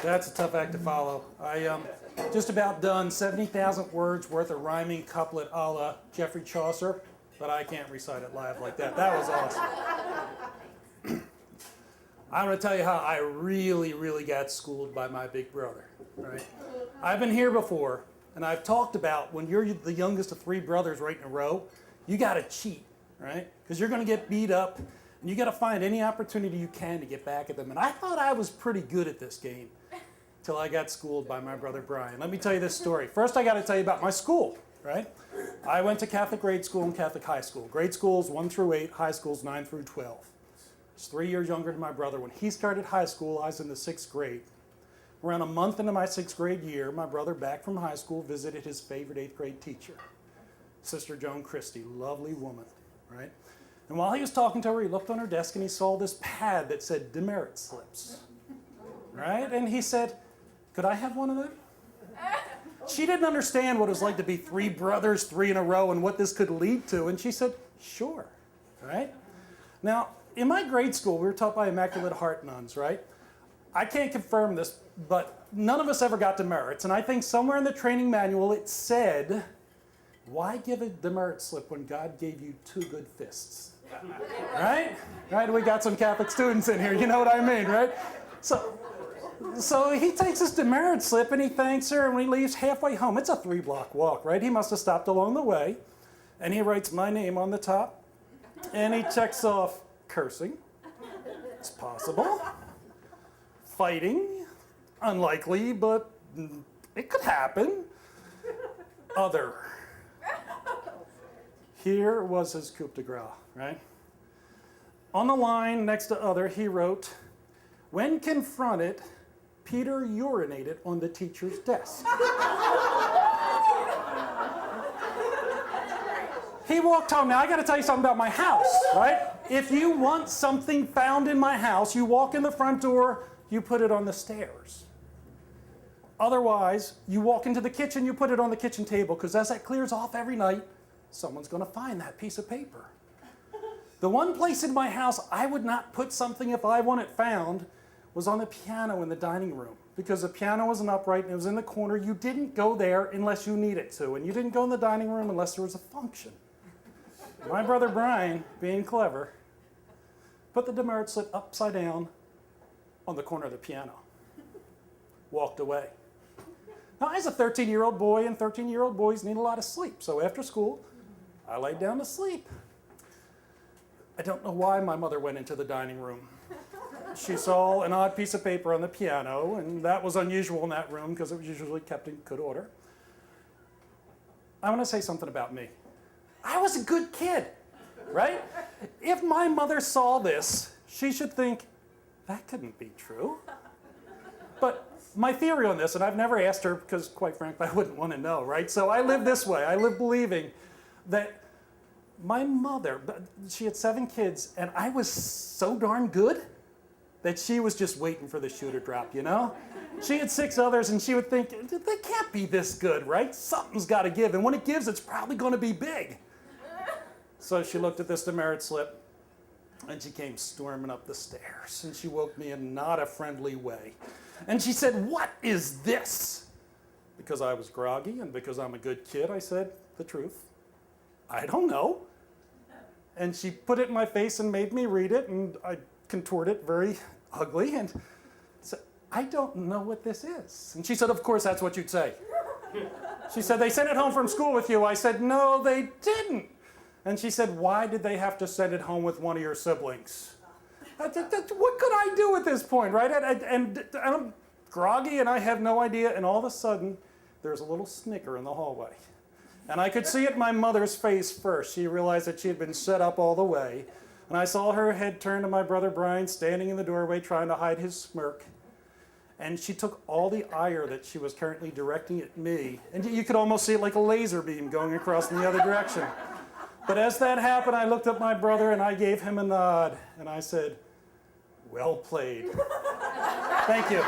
That's a tough act to follow. I just about done 70,000 words worth of rhyming couplet a la Geoffrey Chaucer, but I can't recite it live like that. That was awesome. I'm going to tell you how I really got schooled by my big brother. Right? I've been here before, and I've talked about when you're the youngest of three brothers right in a row, you got to cheat, right? Because you're going to get beat up, and you got to find any opportunity you can to get back at them. And I thought I was pretty good at this game till I got schooled by my brother Brian. Let me tell you this story. First, I got to tell you about my school, right? I went to Catholic grade school and Catholic high school. Grade schools 1 through 8, high schools 9 through 12. I was 3 years younger than my brother. When he started high school, I was in the 6th grade. Around a month into my 6th grade year, my brother, back from high school, visited his favorite 8th grade teacher, Sister Joan Christie, lovely woman, right? And while he was talking to her, he looked on her desk and he saw this pad that said demerit slips, right? And he said, "Could I have one of them?" She didn't understand what it was like to be 3 brothers, 3 in a row, and what this could lead to. And she said, "Sure," right? Now, in my grade school, we were taught by Immaculate Heart nuns, right? I can't confirm this, but none of us ever got demerits. And I think somewhere in the training manual it said, "Why give a demerit slip when God gave you 2 good fists?" Right? Right? We got some Catholic students in here, you know what I mean, right? So he takes his demerit slip and he thanks her, and when he leaves halfway home, it's a 3-block walk, right? He must have stopped along the way, and he writes my name on the top, and he checks off cursing. It's possible. Fighting. Unlikely, but it could happen. Other. Here was his coup de grace, right? On the line next to other, he wrote, "When confronted, Peter urinated on the teacher's desk." He walked home. Now, I got to tell you something about my house, right? If you want something found in my house, you walk in the front door, you put it on the stairs. Otherwise, you walk into the kitchen, you put it on the kitchen table, because as that clears off every night, someone's going to find that piece of paper. The one place in my house I would not put something if I want it found was on the piano in the dining room, because the piano wasn't upright and it was in the corner. You didn't go there unless you needed to, and you didn't go in the dining room unless there was a function. My brother Brian, being clever, put the demerit slip upside down on the corner of the piano, walked away. Now, I was a 13-year-old boy, and 13-year-old boys need a lot of sleep. So after school, I laid down to sleep. I don't know why my mother went into the dining room. She saw an odd piece of paper on the piano, and that was unusual in that room because it was usually kept in good order. I want to say something about me. I was a good kid, right? If my mother saw this, she should think, that couldn't be true. But my theory on this, and I've never asked her because, quite frankly, I wouldn't want to know, right? So I live this way. I live believing that my mother, she had 7 kids, and I was so darn good that she was just waiting for the shoe to drop, you know? She had 6 others, and she would think, they can't be this good, right? Something's got to give, and when it gives, it's probably going to be big. So she looked at this demerit slip, and she came storming up the stairs, and she woke me in not a friendly way. And she said, "What is this?" Because I was groggy and because I'm a good kid, I said the truth. "I don't know." And she put it in my face and made me read it, and I contorted it very ugly and said, "I don't know what this is." And she said, "Of course, that's what you'd say." She said, "They sent it home from school with you." I said, "No, they didn't." And she said, "Why did they have to send it home with one of your siblings?" What could I do at this point, right? And I'm groggy and I have no idea, and all of a sudden, there's a little snicker in the hallway. And I could see it in my mother's face first. She realized that she had been set up all the way. And I saw her head turn to my brother Brian standing in the doorway trying to hide his smirk. And she took all the ire that she was currently directing at me, and you could almost see it like a laser beam going across in the other direction. But as that happened, I looked at my brother and I gave him a nod, and I said, "Well played." Thank you.